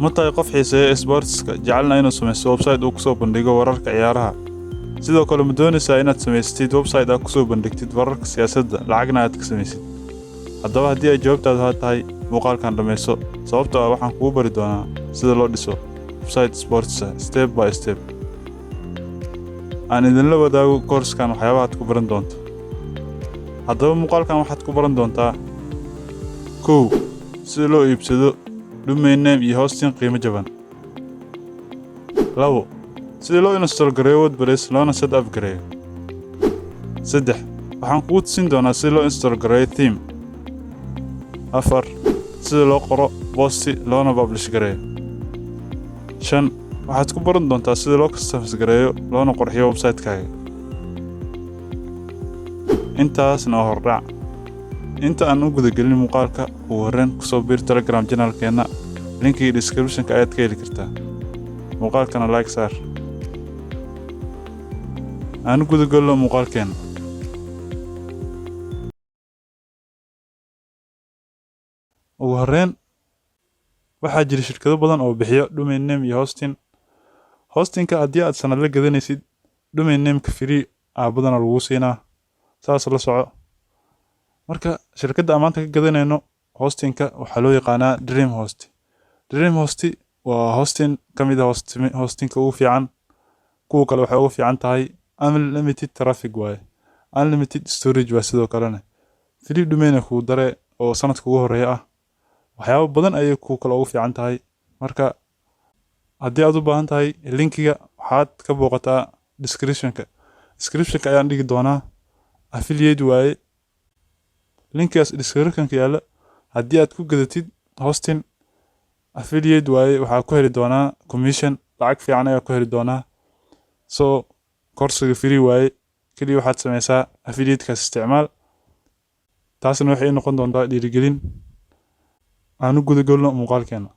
ma tahay qof xiiseeya isboortiska jecelna inuu samaysto website uu ku soo bandhigo wararka ciyaaraha sidoo kale ma doonaysaa inaad samaystid website aad ku soo bandhigtid wararka siyaasadda lacagna aad ka samaysid haddaba haddii ay jawaabtaadu tahay muuqaalkan dhammayso sababtoo ah waxaan kugu bari doonaa sida loo dhiso website sports step by step aan idinla wadaago koorskan waxyaabaha aad ku baran doonto haddaba muuqaalkan waxaad ku baran doontaa 1 sida loo iibsado domain name iyo hosting qiimo jaban 2 sida loo install gareeyo WordPress loona set up gareeyo 3 waxaan kugu tusin doonaa sida loo install gareeyo theme 4 sida loo qoro post loona publish gareeyo 5 waxaad ku baran doontaa sida loo customize gareeyo loona qurxiyo website-kaaga intaasna hordhac inta aan u gudagelin muuqaalka ugu horreyn ku soo biir Telegram channel-keena linkiga description-ka ayaad ka heli kartaa muuqaalkana like saar aan u gudagalno muuqaalkeena ugu horreyn waxaa jira shirkado badan oo bixiya domain name iyo hosting-ka haddii aad sanad la gadanaysid domain name-ka free badana lagu siinaa saas la soco marka shirkadda maanta ka gadanayno hosting-ka waxaa loo yaqaanaa DreamHost waa hosting kamid ah hosting-ka ugu fiican kuwa kale waxay ugu fiican tahay unlimited traffic waaye unlimited storage waa sidoo kalena free domain ku dare oo sanadka ugu horeeya ah waxyaabo badan ayay ku kale ugu fiican tahay marka haddii aad u baahan tahay linkiga waxaad ka booqataa description-ka ayaan dhigi doonaa affiliate waaye linkaas description-ka yaala haddii aad ku gadatid hosting affiliate waaye waxaa ku heli doonaa commission lacag fiican ayaa ku heli doonaa soo koorsiga free waaye kaliya waxaad samaysaa affiliate-kaas isticmaal taasna waxay noqon doontaa dhiirigelin aan u gudagalno muuqaalkeena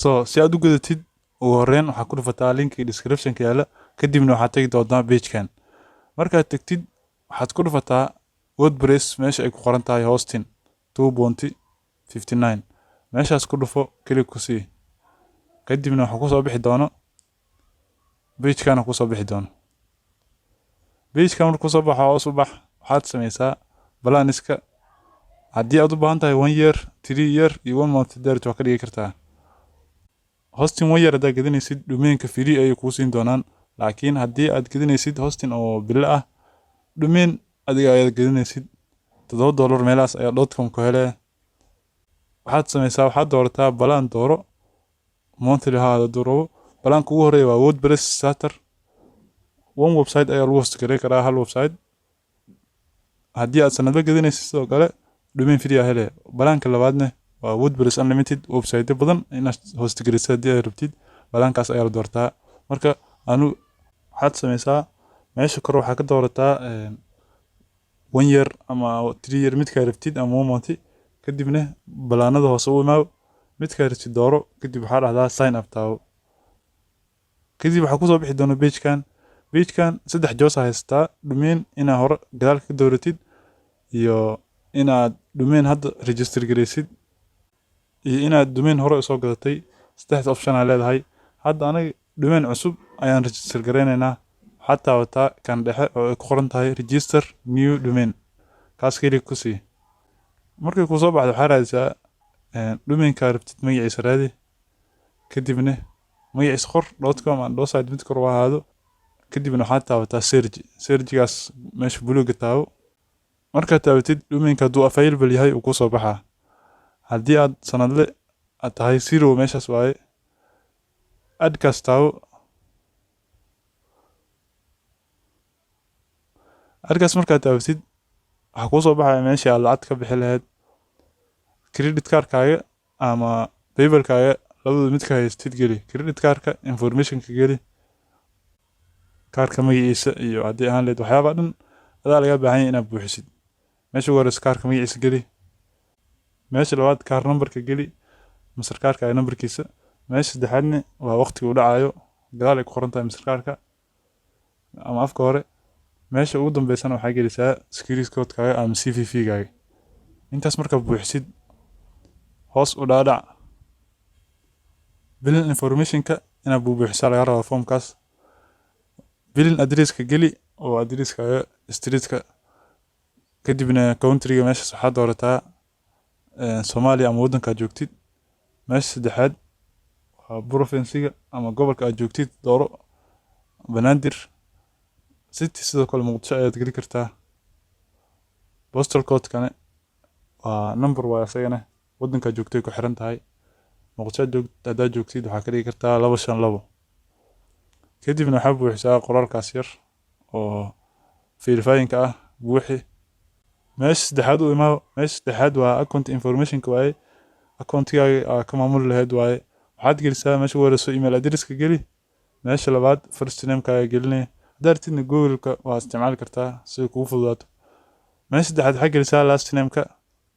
soo si aad u gadatid ugu horreyn waxaa ku dhufataa linkiga description-ka yaala kadibna waxaad tagi doontaa page-kan markaad tagtid waxaad ku dhufataa WordPress meesha ay ku qoran tahay hosting 2.59 meeshaas ku dhufo kaliya ku sii kadibna waxa ku soo bixi doono page-kana ku soo bixi doono page-kan markuu soo baxo hoos u bax waxaad samaysaa balaniska haddii aad u baahan tahay 1 year 3 year iyo 1 month dheerto waa ka dhigi kartaa hosting 1 year haddaad gadanaysid domain-ka free ayay kuu siin doonaan laakiin haddii aad gadanaysid hosting oo bilo ah domain adiga ayaad gadanaysid $7 meelaas ayaa .com ku helay waxaad samaysaa waxaad doorataa balaan dooro monthly haada dooro balaanka ugu horeeya waa WordPress starter one website ayaa lagu host gareyn karaa hal website haddii aad sanadba gadanaysid sidoo kale domain free ah hele balaanka labaadna waa WordPress unlimited website badan inaad host gareysid haddii aad rabtid balaankaas ayaa la doortaa marka waxaad samaysaa meesha kor waxaa ka doorataa 1 year ama 3 year midka rabtid ama 1 month kadibna balaanada hoose u imaaw midka rabtid dooro kadib waxaa dhahdaa sign up taawo kadib waxaa ku soo bixi doona page-kan 3 joos haystaa domain inaad hore gadaal ka dooratid iyo inaad domain hadda register gareysid iyo inaad domain hore soo gadatay 3 option aad leedahay hadda anaga domain cusub ayaan register gareynaynaa حتى وتا كان دحه oo ku qoran tahay register new domain kaas kaliya ku sii markay ku soo baxdo waxa raadisa domain-ka rabtid magaciisa raadi kadibna magaciisa qor .com and site mid kor waado kadibna waxa taabataa search-gaas meesha buluuga taawo marka taabatid domain-ka duu available yahay uu ku soo baxaa haddii aad sanadle aad tahay 0 meeshaas waaye add-kaas taawo arkaas markaad taabatid waxa ku soo baxaya meesha aad lacag ka bixi lahayd credit card-kaaga ama PayPal-kaaga labadooda mid ka haystid geli credit card-ka information-ka geli kaarka magaciisa iyo haddii aan leed waxyaabo dhan adaa laga baahan yahay inaad buuxisid meesha ugu horeysa kaarka magaciisa geli meesha labaad kaar number-ka geli mastercard-ka numberkiisa meesha saddexaadna waa waqtiga uu dhacayo gadaal ay ku qoran tahay mastercard-ka ama afka hore meesha ugu dambeysana waxaa gelisaa security code-kaaga ama CVV-gaaga intaas marka buuxisid hoos u dhaadhac billing informationka inaad buuxisaa laga rabaa foomkaas. billing addresska geli oo addresskaaga streetka, kadibna countryga meeshaas waxaad doorataa Soomaaliya ama waddanka aad joogtid. meesha saddexaad waa province-ga ama gobolka aad joogtid dooro, Banaadir city sidoo kale Muqdisho ayaad geli kartaa. postal code-kana waa number waa isagana waddanka aad joogtay ku xiran tahay. Muqdisho haddaad joogtid waxaa ka dhigi kartaa 252. kadibna waxaa buuxisaa qoraalkaas yar oo verifying-ka ah buuxi. meesha saddexaad u imaa. meesha saddexaad waa account information-ka waaye, account-gaaga ka maamuli lahayd waaye. waxaad gelisaa meesha ugu horeyso email address-ka geli. meesha labaad first name-kaaga gelinaya. haddaad rabtidna Google-ka waa isticmaali kartaa si kugu fududaato. meesha saddexaad waxaa gelisaa last name-ka.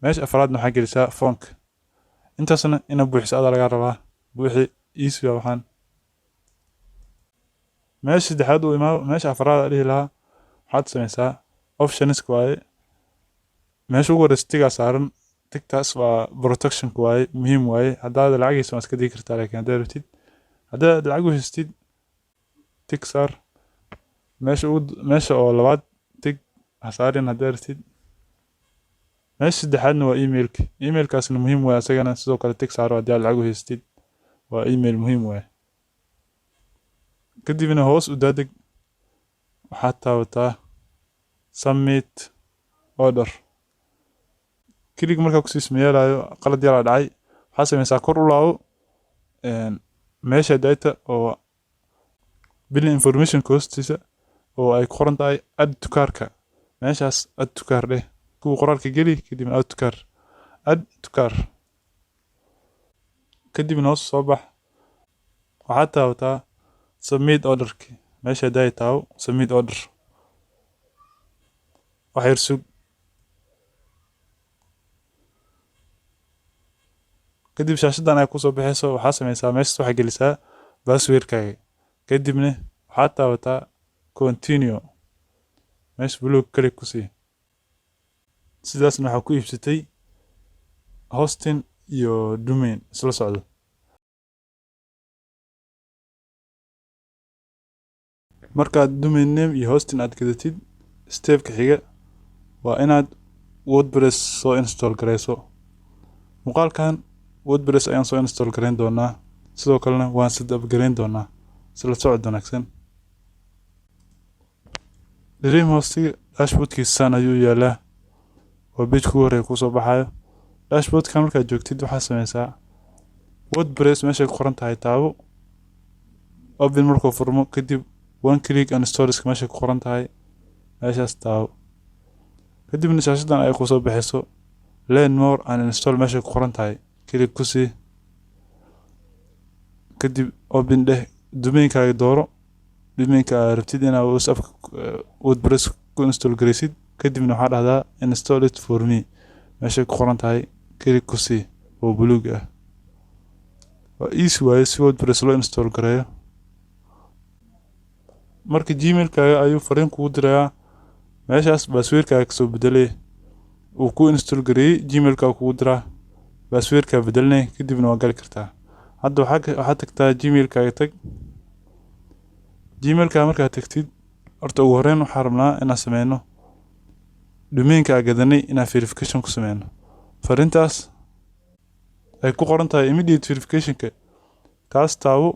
meesha afraadna waxaa gelisaa phone-ka. intaasna inaad buuxiso adaa laga rabaa. buuxi easy waa waxaan. meesha saddexaad u imaa. meesha afraad aad dhihi lahaa waxaad sameysaa options-ka waaye. meesha ugu horeyso tigaa saaran. tigtaas waa protection-ka waaye, muhiim waaye. haddaad lacag hayso waa iska digi kartaa, laakiin haddaad rabtid, haddaad lacag u haystid tig saar. meesha oo labaad tig ha saarin haddaad rabtid. meesha saddexaadna waa emailka. emailkaasna muhiim waaye, asagana sidoo kale tig saaro haddii aad lacag u haystid. waa email muhiim waaye. kadibna hoos u daadeg waxaad taabataa submit order. kilig markaa kusii sameeyalayo qalad yaraa dhacay, waxaa sameysaa kor u laabo meesha data oo billing information hoostiisa oo ay ku qoran tahay add to cart-ka. meeshaas add to cart dheh. kuwa qoraalka geli kadibna add to cart. add to cart kadibna hoos soo bax. waxaad taabataa submit order-ki. meesha data taabo submit order. wax yar sug. kadib shaashadan ay kusoo bixayso waxaa sameysaa meeshaas waxaa gelisaa password-kaaga. kadibna waxaad taabataa continue. meesha buluug kalik ku sii. sidaasna waxaa ku iibsatay hosting iyo domain isla socdo. markaad domain name iyo hosting aad gadatid, step-ka xiga waa inaad WordPress soo install gareyso. muuqaalkan WordPress ayaan soo install gareyn doonaa, sidoo kalena waan setup gareyn doonaa. isla socod wanaagsan. Dreamhost-ga dashboard-kiisaan ayuu yaalaa. waa page ku hore kusoo baxayo. dashboard-kan markaad joogtid waxaa sameysaa WordPress meesha ku qoran tahay taabo. open markuu furmo kadib one click uninstall-iska meesha ku qoran tahay meeshaas taabo. kadibna shaashadan ay kusoo baxayso learn more and install meesha ku qoran tahay click ku sii. kadib open dheh. domain-kaaga dooro. domain-ka aad rabtid inaad WordPress ku install gareysid. kadibna waxaa dhahdaa install it for me meesha ku qoran tahay click ku sii oo buluug ah. waa easy waaye si WordPress loo install gareeyo. marka Gmail-kaaga ayuu fariin kugu dirayaa. meeshaas password-kaaga kasoo bedelay uu ku install gareeyay. Gmail-kaaga kugu diraa password-ka bedelnay kadibna waa gali kartaa. hadda waxaad tagtaa Gmail-kaaga tag. Gmail-kaaga markaad tagtid horta ugu horeyn waxaa rabnaa inaan sameyno domain-ka aan gadanay inaan verification ku sameyno. fariintaas ay ku qoran tahay immediate verification-ka taas taabo.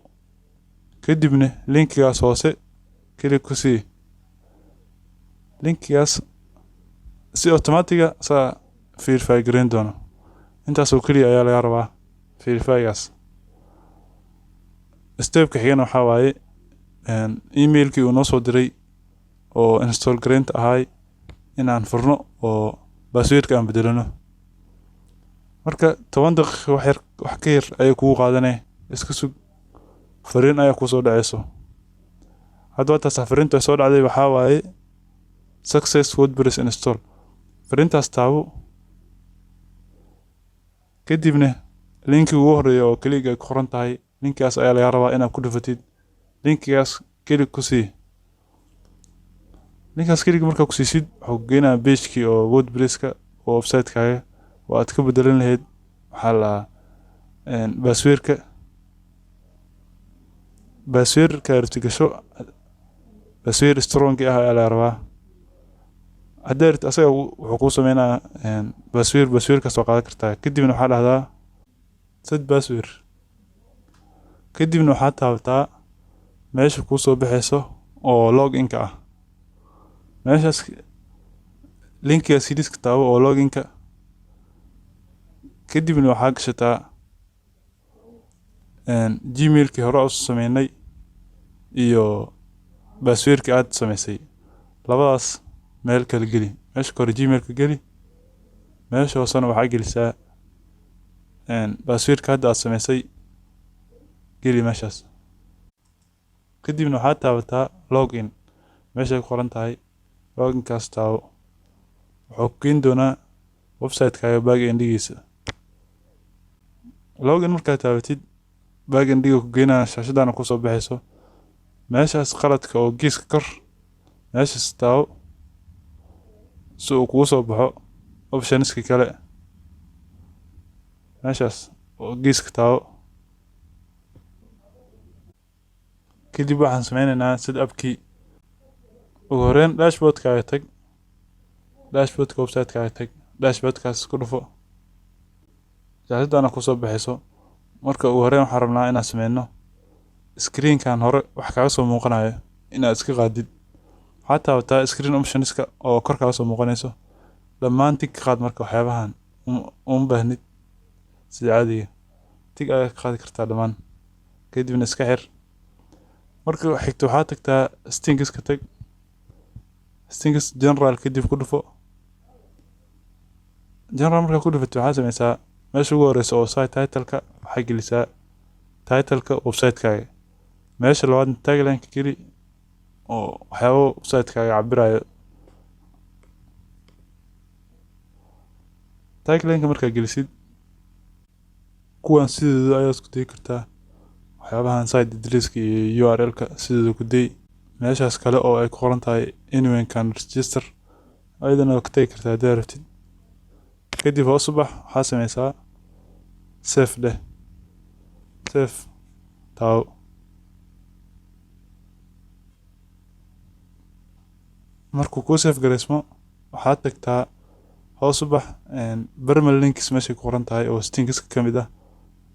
kadibna linkigaas hoose click ku sii. linkigaas si automatic-ga saa verify gareyn doono. intaasoo keliya ayaa laga rabaa verify-gaas. step-ka xigana waxaa waaye email-kii uu noo soo diray oo install gareynta ahay inaan furno oo password-ka aan bedelano. marka 10 daqiiqo wax ka yar ayay kugu qaadanay. iska sug. fariin ayaa kusoo dhacayso. hadda taas fariinta soo dhacday waxaa waaye success WordPress install. fariintaas taabo. kadibna linki ugu horeeya oo kliga ku qoran tahay linkaas ayaa laga rabaa inaad ku dhufatid. linkigaas klik ku sii. linkaas klik markaa ku siisid wuxuu geenaa page-kii oo WordPress-ka oo website-kaaga oo aad ka bedelan lahayd waxaa la password-ka. basweer ka rabti gasho basweer strong ah ayaa la rabaa haddaad rabtid asaga wuxuu kuu sameynaa basweer ka soo qaadan kartaa kadibna waxaa dhahdaa set basweer kadibna waxaad taabataa meesha kuu soo baxayso oo login-ka ah meeshaas linkiga sidiiska taabo oo login-ka kadibna waxaa gashataa gmailkii hore u sameynay iyo basweerkii aad samaysay labadaas meel kala geli meesha kore gmailka geli meesha hoosena waxaa gelisaa basweerka hadda aad samaysay geli meeshaas kadibna waxaad taabataa login meeshay ku qoran tahay loginkaas taabo wuxuu ku keeni doonaa website-kaaga back-endigiisa login markaad taabatid back-endiga ku geenaa shaashadana kusoo baxayso meeshaas qaladka oo geeska kor meeshaas taabo si uu kugu soo baxo optionska kale meeshaas oo geeska taabo kadib waxaan sameynaynaa sida abkii ugu horeyn dashboardkaaga tag dashboardka website-kaaga tag dashboardkaas ku dhufo shaashadana kusoo baxayso marka ugu horeyn waxaan rabnaa inaan sameyno screen-kan hore wax kaaga soo muuqanayo inaad iska qaadid waxaad taabataa screen optionska oo kor kaaga soo muuqanayso dhammaan tig ka qaad marka waxyaabahan uma baahnid sida caadiga tig ayaad ka qaadi kartaa dhammaan kadibna iska xir marka xigto waxaad tagtaa stingiska tag stingis general kadib ku dhufo general markaa ku dhufato waxaad sameysaa meesha ugu horeysa oo site title-ka waxaa gelisaa title-ka website-kaaga meesha labaad tagline-ka geli oo waxyaabo website-kaaga cabirayo tagline-ka markaa gelisid kuwan sidooda ayaad ku dayi kartaa waxyaabahan site address-ka iyo URL-ka sidooda ku day meeshaas kale oo ay ku qoran tahay anyone can register ayadana waa ka tagi kartaa haddaad rabtid kadib hoos u bax waxaa sameysaa save dheh save taabo markuu kuu save gareysmo waxaad tagtaa hoos u bax permanent links meeshay ku qoran tahay oo stingiska ka mid ah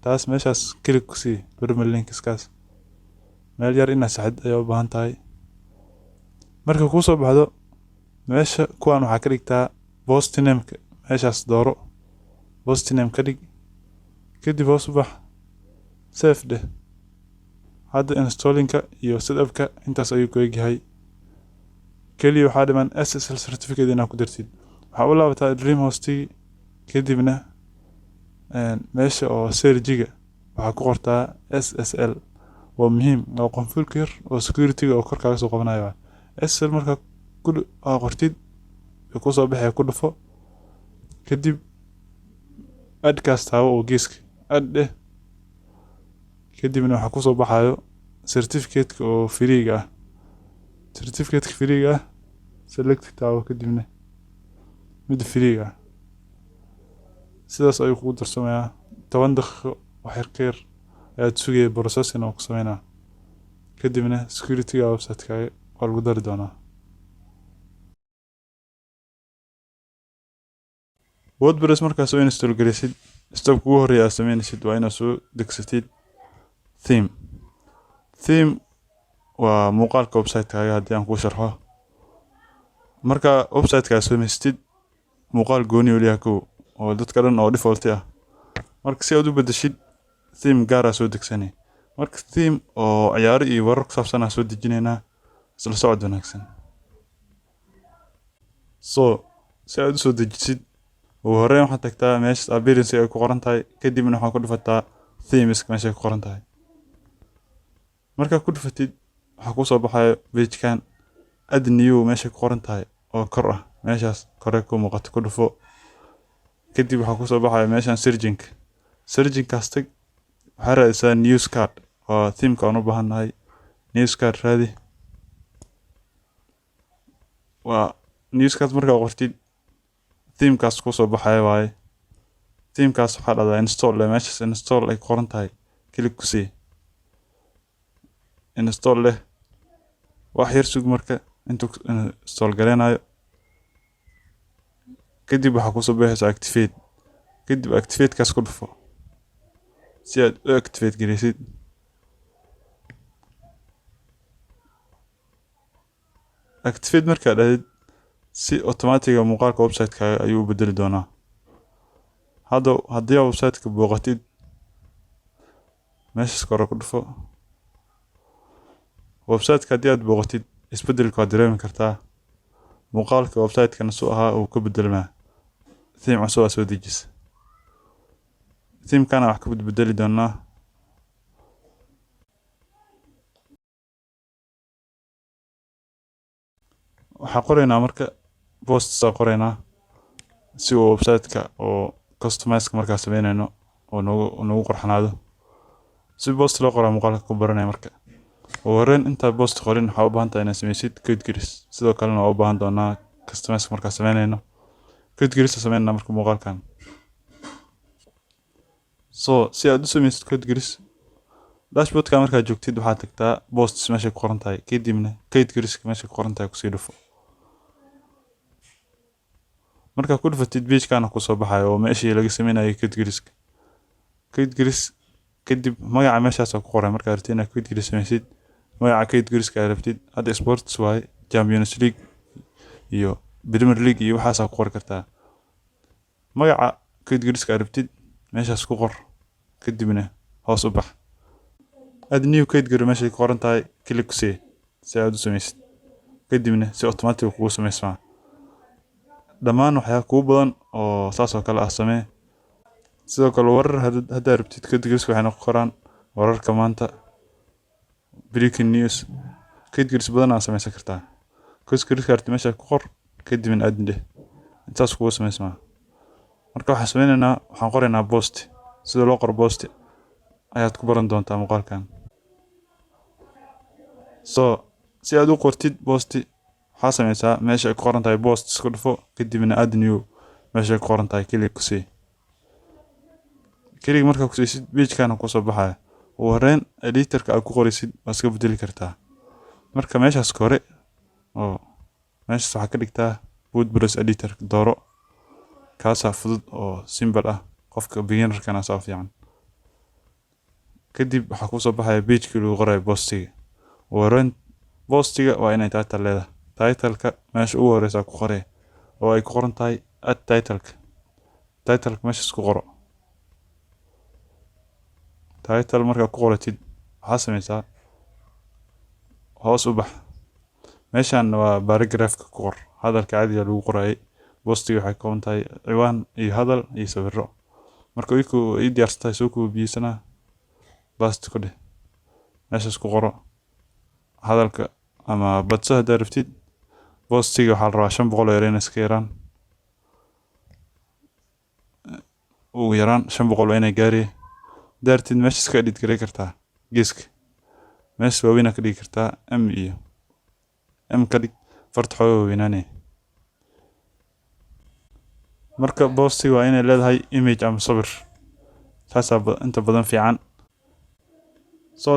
taas meeshaas click ku sii permanent linkskaas meel yar inaad saxid ayaa u baahan tahay marka kuu soo baxdo meesha kuwan waxaa ka dhigtaa post name-ka meeshaas dooro post name ka dhig kadib hoos u bax save dheh hadda installing-ka iyo setup-ka intaas ayuu ku egyahay keliya waxaa dhiman SSL certificate inaad ku dirtid waxaa u laabataa Dreamhost-igi kadibna meesha oo serjiga waxaa ku qortaa SSL waa muhiim waa qanfulka yar oo security-ga oo kor kaaga soo qabanayo SSL markaa qortid ku soo baxay ku dhufo kadib adkaas taabo oo geeska add dheh kadibna waxaa ku soo baxayo certificate-ka oo free-ga ah certificate-ka free-ga ah select taabo kadibna mid free-ga ah sidaas ayuu kugu darsamayaa 10 daqiiqo wax yar ka yar ayaad sugaya processing oo ku sameynaa kadibna security-ga website-kaaga waa lagu dari doonaa WordPress markaa soo install gelisid step ugu horeeya aad sameynaysid waa inaad soo degsatid theme waa muuqaalka website-kaaga haddii aan kuu sharxo marka website-kaaga samaystid muuqaal gooni u leeyahay oo dadka dhan oo default ah marka si aad u bedeshid theme gaar ah soo degsani marka theme oo ciyaaro iyo warar ku saabsan ah soo dejinaynaa isla socod wanaagsan si aad u soo dejisid ugu horeyn waxaad tagtaa meesha appearance ay ku qoran tahay kadibna waxaad ku dhufataa themes meesha ay ku qoran tahay markaad ku dhufatid waxaa ku soo baxayo page-kan add new meesha ku qoran tahay oo kor ah meeshaas kore ku muuqato ku dhufo kadib waxaa ku soo baxayo meeshan searching-kaas tag waxaa raadisaa news card oo theme-ka aan u baahannahay news card raadi waa news card markaa qortid theme-kaas ku soo baxayo waaye theme-kaas waxaa dhahdaa install meeshaas install ay qoran tahay click ku sii install leh wax yar sug marka intuu install garanayo kadib waxa ku soo baxaysa activate kadib activate kaas ku dhufo si aad u activate gareysid activate marka aad si automatic muuqaalka website-ka ayuu u bedeli doonaa haddii website-ka booqatid meeshaas kore ku dhufo website-ka haddii aad booqatid isbedelka waad dareemi kartaa muuqaalka website-kana soo ahaa uu ka bedelmaa theme cusub soo dejis theme-kana wax ka bedeli doonaa waxaa qoraynaa marka post saa qoraynaa si uu website-ka oo customize markaa sameynayno oo noogu qurxanaado si post loo qoraa muuqaalka ku baranaya marka horeen inta post qorin waxa u baahan tahay inaad sameysid code gelis sidoo kalena waa u baahan doonaa customize markaa sameynayno code gelis sameynayna marka muuqaalkan si aad u sameysid code gelis dashboard-ka markaad joogtid waxaad tagtaa posts meesha ku qoran tahay kadibna code geliska meesha ku qoran tahay kusii dhufo marka ku dhufatid page-kana ku soo baxayo oo meeshii laga sameeyay code geliska code gelis kadib magaca meeshaas ku qoran marka aad rabtid inaad code gelis sameysid magaca code geliska aad rabtid hadda sports way Champions League iyo Premier League iyo waxaas ku qori kartaa magaca code geliska aad rabtid meeshaas ku qor kadibna hoos u bax aad new code geli meesha ku qoran tahay click si aad u sameysid kadibna si automatic kugu sameysmaa dhammaan waxaa kugu badan oo saas oo kale ah samee sidoo kale warar hadda rabtid code gelis waxay noqon karaan wararka maanta breaking news code gelis badan aad sameysan kartaa code gelis karti meesha ku qor kadibna aad indhe intaas kugu sameysmaa marka waxaan qoraynaa post sida loo qoro post ayaad ku baran doontaa muuqaalkan si aad u qortid post waxaa sameysaa meesha ay ku qoran tahay post isku dhufo kadibna add new meesha ay ku qoran tahay click markaa ku siisid page-kana ku soo baxaya horeen editor-ka aad ku qoraysid waad iska bedeli kartaa marka meeshaas hore oo meeshaas waxaa ka dhigtaa WordPress editor dooro kaasa fudud oo simple ah qofka beginner-kana saa fiican kadib waxaa ku soo baxaya page-kii lagu qoray postiga horeen postiga waa inay title leedahay title-ka meesha ugu horeysa ku qoree oo ay ku qoran tahay add title-ka meeshaas ku qoro title markaa ku qoratid waxaa sameysaa hoos u bax meeshan waa paragraph-ka ku qor hadalka caadiga lagu qorayay postiga waxay ka kooban tahay ciwaan iyo hadal iyo sawirro marka ay diyaarsantahay soo koobiyeysanaa bast ku dheh meeshaas ku qoro hadalka ama badso haddaad rabtid postiga waxaa la rabaa 500 oo ereyna iska yaraan ugu yaraan 500 waa inay gaareen daartid meeshaas ka edit garay kartaa geeska meesha waaweyn ka dhigi kartaa m ka dhig farta xoog weynaane marka postiga waa inay leedahay image ama sawir taasaa inta badan fiican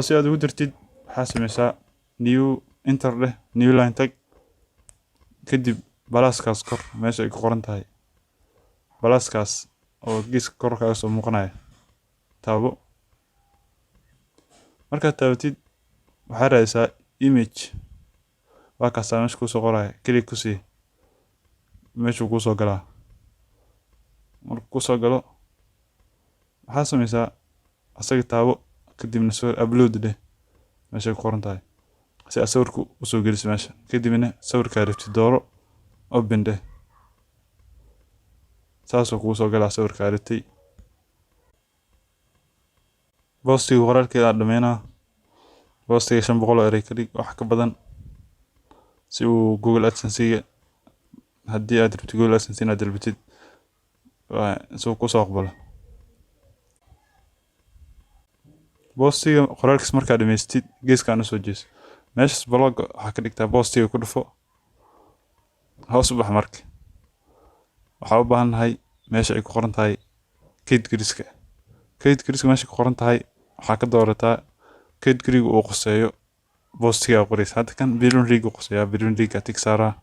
si aad ugu dirtid waxaa sameysaa new enter leh new line tag kadib balaaskaas kor meesha ay ku qoran tahay balaaskaas oo geeska kor kaga soo muuqanaya taabo markaad taabatid waxaa raadaysaa image waa kaasaa meesha kusoo qoraya click ku sii meeshuu kusoo galaa markuu kusoo galo waxaa sameysaa asaga taabo kadibna sawir upload dheh meesha ku qoran tahay si aad sawirku usoo geliso meesha kadibna sawirkaa rabtid dooro open dheh saasoo kugu soo galaa sawirkaa rabtay postiga qoraalkeeda dhameynaa postiga 500 oo erey ka dhig wax ka badan si uu Google AdSense haddii aad rabtid Google AdSense inaad dalbatid soo ku soo aqbalo postiga qoraalkiis markaa dhameystid geeskaan usoo jees meeshaas blog waxaa ka dhigtaa postiga ku dhufo hoos u bax marka waxaa u baahannahay meesha ay ku qoran tahay code geliska meesha ku qoran tahay waxaa ka doorataa code geliga uu qoseeyo boostiga qoraysa. Hadda kan Premier League qosaya, Premier League atig saara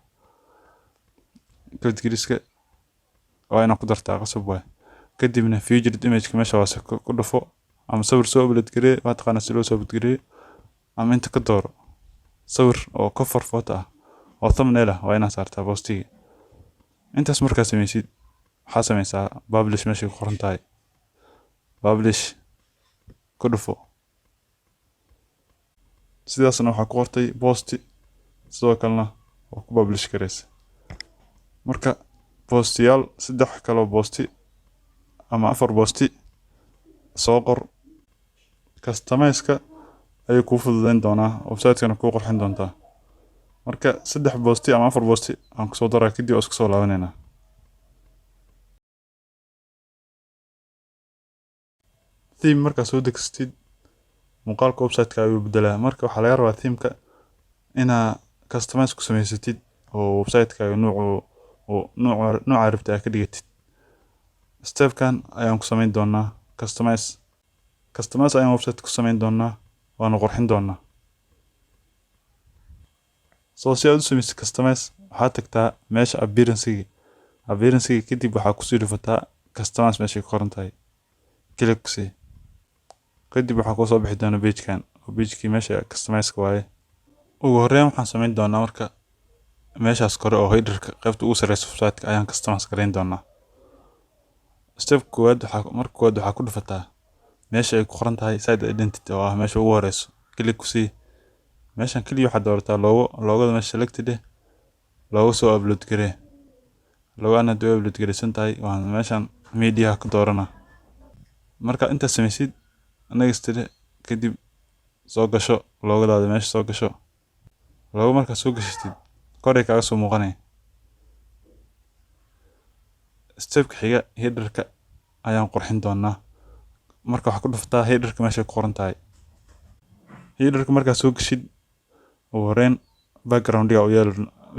categoriska waa inaan ku dartaa qasab waay. Kadibna featured image meesha waa ku dhufo ama sawir soo upload garee waa taqaana si loo soo upload garee ama inta ka dooro sawir oo cover photo ah oo thumbnail ah waa inaan saartaa boostiga. intaas markaa sameysid waxaa sameysaa publish meesha ku qoran tahay publish ku dhufo. sidaasna waxaa ku qortay boosti sidoo kalena waa ku publish gareysa. marka boostiyaal 3 kale boosti ama 4 boosti soo qor customize-ka ay ku fududeyn doonaa website-kana ku qurxin doontaa. marka 3 boosti ama 4 boosti aan ku soo daraa kadib isku soo laabanayna. theme marka soo degsatid muuqaalka website-ka ayuu bedelaa. marka waxaa laga rabaa theme-ka inaa customize ku samaysatid oo website-ka nooca rabta ka dhigatid. step-kan ayaan ku samayn doonaa customize ayaan website ku samayn doonaa waana qurxin doonaa. soo si aad u samaysid customize waxaad tagtaa meesha appearance kadib waxaa ku sii dhufataa customize meesha ku qoran tahay click si kadib waxaa ku soo bixi doona page-kan oo page-kii meesha customize-ka waaye. ugu horreyn waxaan samayn doonaa marka meeshaas kore oo header-ka qaybta ugu sareysa website-ka ayaan customize gareyn doonaa. step koowaad waxaa ku dhufataa meesha ay ku qoran tahay site identity oo ah meesha ugu horeyso click si meeshan kaliya waxaad doorataa logo meesha selected logo soo upload garee logo ana doo upload gareysan tahay waan meeshan media ka doorana. marka inta sameysid next kadib soo gasho logadaada meesha soo gasho logo marka soo gashitid kore kaaga soo muuqanay. step-ka xiga header-ka ayaan qurxin doonaa. marka waxaa ku dhufataa header-ka meesha ku qoran tahay header-ka marka soo gashid ugu horreyn background-ga u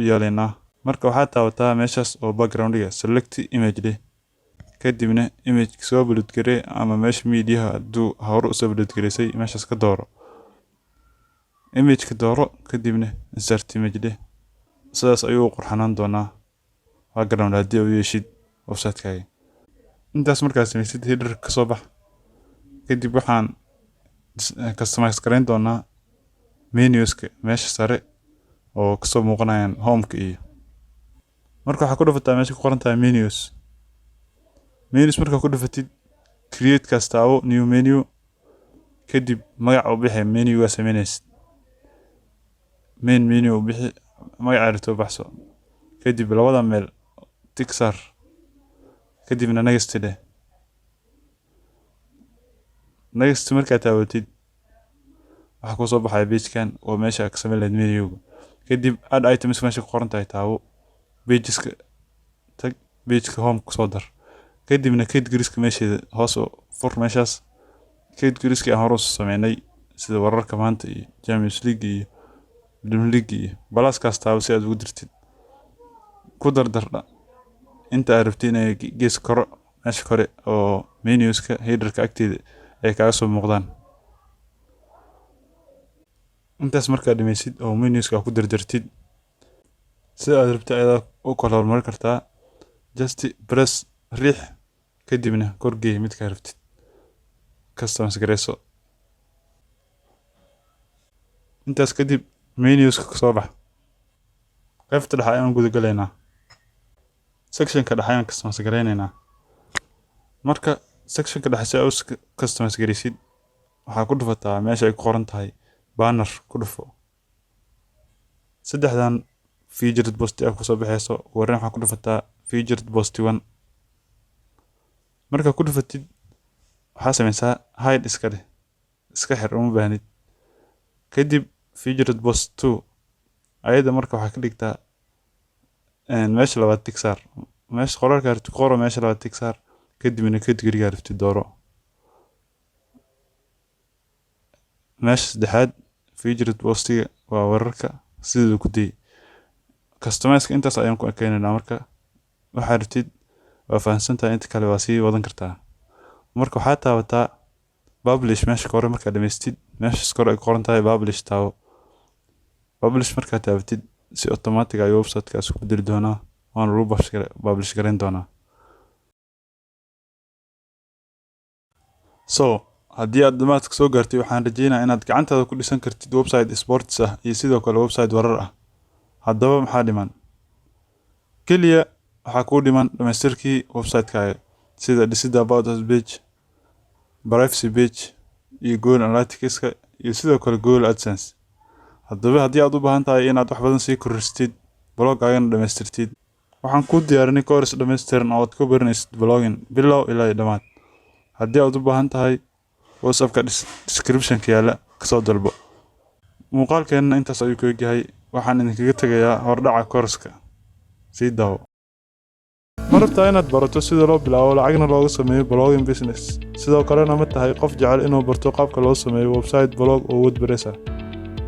yeelaynaa. marka waxaad taabataa meeshaas oo background-ga select image leh kadibna image soo upload garee ama meesha media haduu hore u soo upload gareysay meeshaas ka dooro image ka dooro kadibna insert image leh. sidaas ayuu qurxanaan doonaa background haddii uu yeeshid website-kaaga. intaas markaa sameysid header ka soo bax kadib waxaan customize gareyn doonaa menus-ka meesha sare oo kasoo muuqanayaan home-ka iyo marka waxaa ku dhufataa meesha ku qoran tahay menus markaa ku dhufatid create kastaawo new menu kadib magac u bixi menu-ga sameynaysid main menu u bixi magaca rabto baxso kadib labada meel tick saar kadibna next markaa taawatid waxaa ku soo baxaya page-kan oo meesha ka samayn lahayd menu-ga kadib add items meesha ku qoran tahay taawo pageska tag page-ka home ku soo dar kadibna categories-ka meesheeda hoos oo fur meeshaas categories-ka aan hore u sameynay sida wararka maanta iyo Champions League iyo Premier League iyo balaskaas taawo si aad ugu dirtid ku dardardha inta aad rabtid inay gees koro meesha kore oo menus-ka header-ka agteeda ay kaaga soo muuqdaan. intaas markaa dhameysid oo menus-ka ku dardartid sida aad rabtid ayaad u kala hormari kartaa just press riix kadibna korgeey midka rabtid customize gareyso. intaas kadib menus-ka soo bax qaybta dhexe ayaan guda galaynaa section-ka dhexe ayaan customize gareynaynaa. marka section-ka dhexe si aad customize gareysid waxaa ku dhufataa meesha ay ku qoran tahay banner ku dhufo. saddexdan featured post ku soo baxayso wareen waxaa ku dhufataa featured post 1 marka ku dhufatid waxaa sameysaa hide iska xir uma baahnid kadib featured post 2 ayada marka waxaa ka dhigtaa meesha labaad tick saar meesha qoraalka rabtid qoro meesha labaad tick saar kadibna category-ga rabtid dooro meesha saddexaad featured post-ga waa wararka sidoo ku day customize-ka intaas ayaan ku ekeenaynaa. marka waxaad rabtid waa fahansantahay inta kale waa sii wadan kartaa. marka waxaad taabataa publish meesha kore markaa dhameystid meeshaas kore ay qoran tahay publish taawo publish markaa taabatid si automatic ay website-kaas ku bedeli doonaa waana lagu publish gareyn doonaa. So haddii aad dhamaadka soo gaartay waxaan rajeynayaa inaad gacantaada ku dhisan kartid website sports ah iyo sidoo kale website warar ah. haddaba maxaa dhiman? keliya waxaa kuu dhiman dhamaystirkii website-kaaga sida dhisidda about us page, privacy page iyo Google Analytics iyo sidoo kale Google AdSense. haddaba haddii aad u baahan tahay inaad wax badan sii kordhistid bloggaagana dhamaystirtid waxaan kuu diyaarinay course dhammaystiran oo aad ku baranaysid blogging bilow ilaa dhamaad. haddii aad u baahan tahay WhatsApp-ka description-ka yaala kasoo dalbo. muuqaalkeenna intaas ayuu ku egyahay. waxaan idinkaga tegayaa hordhaca course-ka. sii daawo. ma rabtaa inaad barato sida loo bilaabo lacagna looga sameeyo blogging business, sidoo kalena ma tahay qof jecel inuu barto qaabka loo sameeyo website blog oo WordPress ah?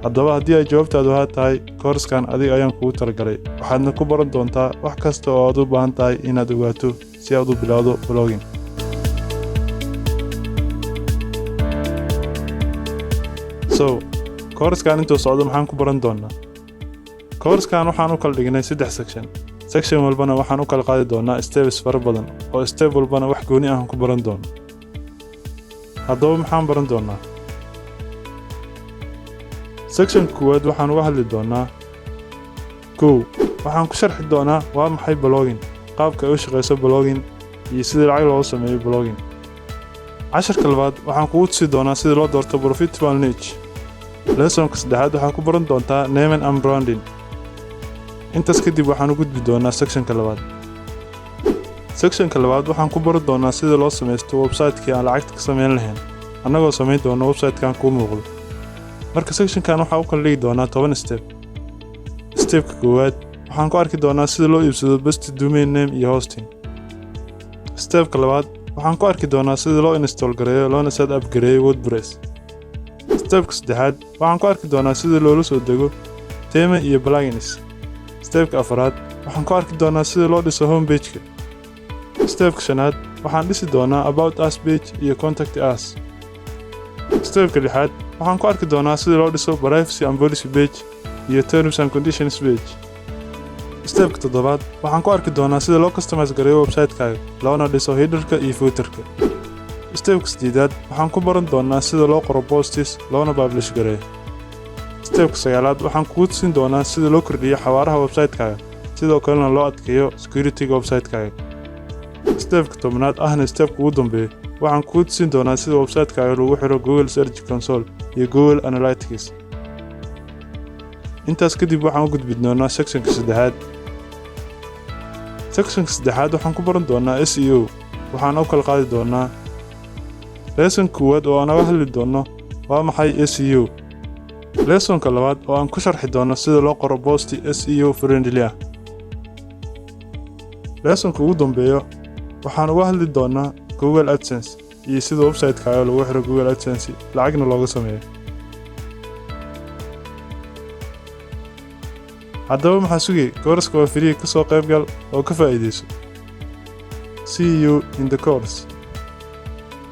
haddaba haddii ay jawaabtaadu haa tahay, course-kan adiga ayaan kugu talagalay. waxaadna ku baran doontaa wax kasta oo aad u baahan tahay inaad ogaato si aad u bilowdo blogging. So course-kan intuu socdo maxaan ku baran doonaa? course-kan waxaan u kala dhignay 3 section walbana waxaan u kala qaadi doonaa steps fara badan oo step walbana wax gooni ah ku baran doono. haddaba maxaan baran doonaa? section koowaad waxaan uga hadli doonaa waxaan ku sharxi doonaa waa maxay blogging, qaabka ay u shaqeyso blogging iyo sida lacag looga sameeyo blogging. casharka labaad waxaan kugu tusi doonaa sida loo doorto profitable niche. lesson-ka saddexaad waxaan ku baran doontaa naming and branding. intaas kadib waxaan u gudbi doonaa section-ka labaad. section-ka labaad waxaan ku baran doonaa sida loo sameysto website-kii aan lacagta ka sameyn lahayn annagoo sameyn doona website-kan kuu muuqdo. marka section-kan waxaa u kala dhigi doonaa 10 step. step-ka koowaad waxaan ku arki doonaa sida loo iibsado best domain name iyo hosting. step-ka labaad waxaan ku arki doonaa sida loo install gareeyo loona set up gareeyo WordPress. step-ka saddexaad waxaan ku arki doonaa sida loola soo dego theme iyo plugins. step-ka afraad waxaan ku arki doonaa sida loo dhiso homepage-ka. step-ka shanaad waxaan dhisi doonaa about us page iyo contact us. step-ka lixaad waxaan ku arki doonaa sida loo dhiso privacy and policy page iyo terms and conditions page. step-ka toddobaad waxaan ku arki doonaa sida loo customize gareeyo website-kaaga loona dhiso header-ka iyo footer-ka. step-ka siddeedaad waxaan ku baran doonaa sida loo qoro posts loona publish gareeyo. step-ka sagaalaad waxaan kugu tusin doonaa sida loo kordhiyo xawaaraha website-kaaga sidoo kalena loo adkeeyo security-ga website-kaaga. step-ka tobnaad ahna step-ka ugu dambeeya waxaan kugu tusin doonaa sida website-kaaga lagu xiro Google Search Console iyo Google Analytics. intaas kadib waxaan u gudbi doonaa section-ka saddexaad. section-ka saddexaad waxaan ku baran doonaa SEO. waxaan u kala qaadi doonaa lesson koowaad oo aan uga hadli doono waa maxay SEO. lesson-ka labaad oo aan ku sharxi doono sida loo qoro post SEO friendly ah. lesson-ka ugu dambeeya waxaan uga hadli doonaa Google AdSense iyo sida website-kaaga lagu xiro Google AdSense lacagna looga sameeyo. haddaba maxaa sugay? course-ka waa free, ka soo qayb gal oo ka faa'iideyso. See you in the course.